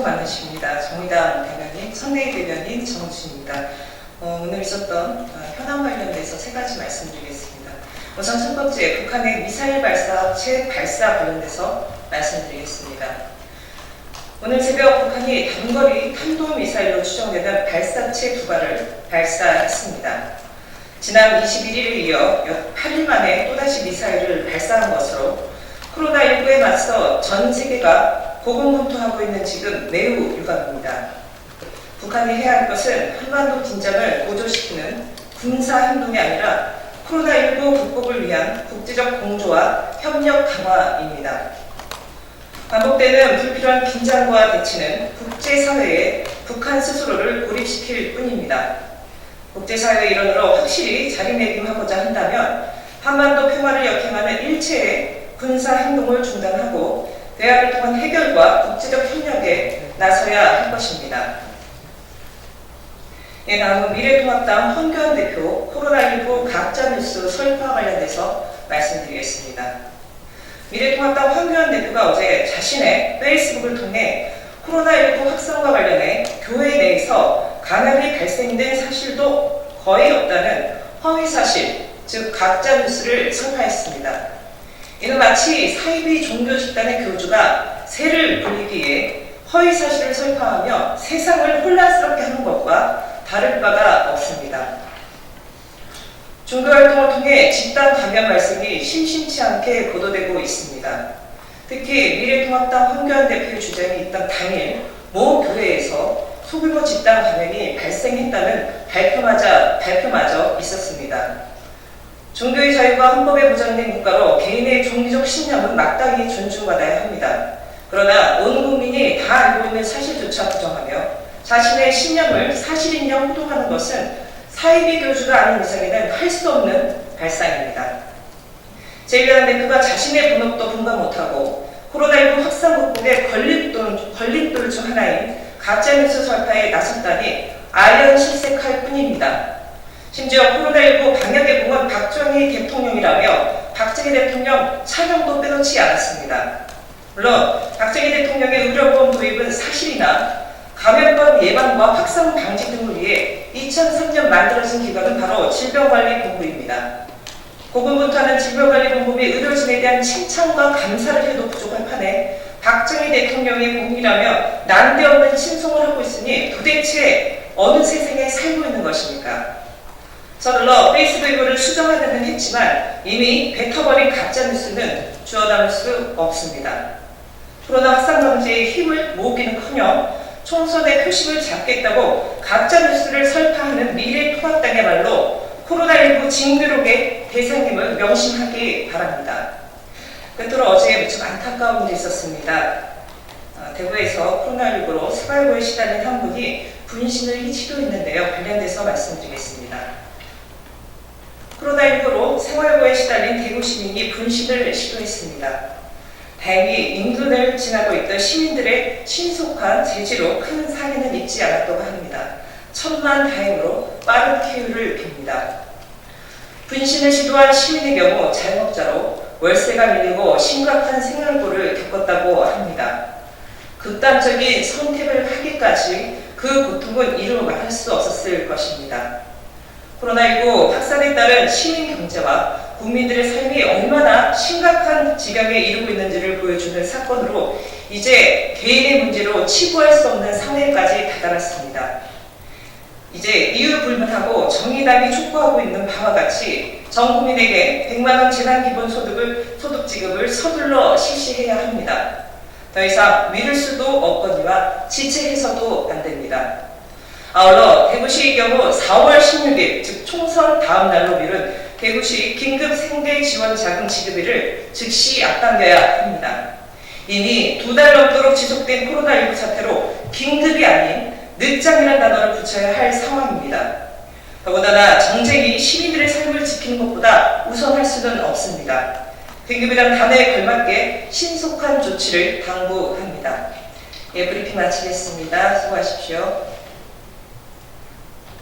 많으십니다. 정의당 대변인, 선대위 대변인 정우진입니다. 오늘 있었던 현안 관련돼서 세 가지 말씀드리겠습니다. 우선 첫 번째, 북한의 미사일 발사체 발사 관련돼서 말씀드리겠습니다. 오늘 새벽 북한이 단거리 탄도미사일로 추정되는 발사체 2발을 발사했습니다. 지난 21일에 이어 8일 만에 또다시 미사일을 발사한 것으로 코로나19에 맞서 전 세계가 고군분투하고 있는 지금 매우 유감입니다. 북한이 해야 할 것은 한반도 긴장을 고조시키는 군사 행동이 아니라 코로나19 극복을 위한 국제적 공조와 협력 강화입니다. 반복되는 불필요한 긴장과 대치는 국제사회에 북한 스스로를 고립시킬 뿐입니다. 국제사회의 일원으로 확실히 자리매김하고자 한다면 한반도 평화를 역행하는 일체의 군사 행동을 중단하고 대화를 통한 해결과 국제적 협력에 나서야 할 것입니다. 다음은 미래통합당 황교안 대표 코로나19 가짜뉴스 설파 관련돼서 말씀드리겠습니다. 미래통합당 황교안 대표가 어제 자신의 페이스북을 통해 코로나19 확산과 관련해 교회 내에서 감염이 발생된 사실도 거의 없다는 허위사실, 즉 가짜뉴스를 설파했습니다. 이는 마치 사이비 종교 집단의 교주가 세를 불리기 위해 허위사실을 설파하며 세상을 혼란스럽게 하는 것과 다를 바가 없습니다. 종교활동을 통해 집단 감염 발생이 심심치 않게 보도되고 있습니다. 특히 미래통합당 황교안 대표의 주장이 있던 당일 모 교회에서 소규모 집단 감염이 발생했다는 발표마저 있었습니다. 종교의 자유가 헌법에 보장된 국가로 개인의 종교적 신념은 마땅히 존중받아야 합니다. 그러나 온 국민이 다 알고 있는 사실조차 부정하며 자신의 신념을 사실인정 호도하는 것은 사이비 교주가 아닌 이상에는 할 수 없는 발상입니다. 제1야당 대표가 자신의 본업도 분간 못하고 코로나19 확산 극복의 걸림돌 중 하나인 가짜뉴스 설파에 나섰다니 아연실색할 뿐입니다. 심지어 코로나19 방역의 공은 박정희 대통령이라며 박정희 대통령 차명도 빼놓지 않았습니다. 물론 박정희 대통령의 의료보험 도입은 사실이나 감염병 예방과 확산 방지 등을 위해 2003년 만들어진 기관은 바로 질병관리본부입니다. 고군분투하는 질병관리본부 및 의료진에 대한 칭찬과 감사를 해도 부족한 판에 박정희 대통령의 공이라며 난데없는 칭송을 하고 있으니 도대체 어느 세상에 살고 있는 것입니까? 서둘러 페이스북을 수정하려는 했지만 이미 뱉어버린 가짜뉴스는 주워담을 수 없습니다. 코로나 확산 방지에 힘을 모으기는커녕 총선의 표심을 잡겠다고 가짜뉴스를 설파하는 미래통합당의 말로 코로나19 징그러게 대상임을 명심하기 바랍니다. 끝으로 어제 무척 안타까운 일이 있었습니다. 대구에서 코로나19로 생활고에 시달린 한 분이 분신을 시도했는데요. 관련돼서 말씀드리겠습니다. 코로나19로 생활고에 시달린 대구 시민이 분신을 시도했습니다. 다행히 인근을 지나고 있던 시민들의 신속한 제지로 큰 사고는 있지 않았다고 합니다. 천만다행으로 빠른 쾌유를 빕니다. 분신을 시도한 시민의 경우 자영업자로 월세가 밀리고 심각한 생활고를 겪었다고 합니다. 극단적인 선택을 하기까지 그 고통은 이루 말할 수 없었을 것입니다. 코로나19 확산에 따른 시민 경제와 국민들의 삶이 얼마나 심각한 지경에 이르고 있는지를 보여주는 사건으로 이제 개인의 문제로 치부할 수 없는 상황까지 다다랐습니다. 이제 이유 불문하고 정의당이 촉구하고 있는 바와 같이 전 국민에게 100만 원 재난기본소득 지급을 서둘러 실시해야 합니다. 더 이상 미룰 수도 없거니와 지체해서도 안 됩니다. 아울러 대구시의 경우 4월 16일 즉 총선 다음 날로 미룬 대구시 긴급 생계 지원 자금 지급일을 즉시 앞당겨야 합니다. 이미 2달 넘도록 지속된 코로나19 사태로 긴급이 아닌 늦장이라는 단어를 붙여야 할 상황입니다. 더군다나 정쟁이 시민들의 삶을 지키는 것보다 우선할 수는 없습니다. 긴급이란 단어에 걸맞게 신속한 조치를 당부합니다. 브리핑 마치겠습니다. 수고하십시오.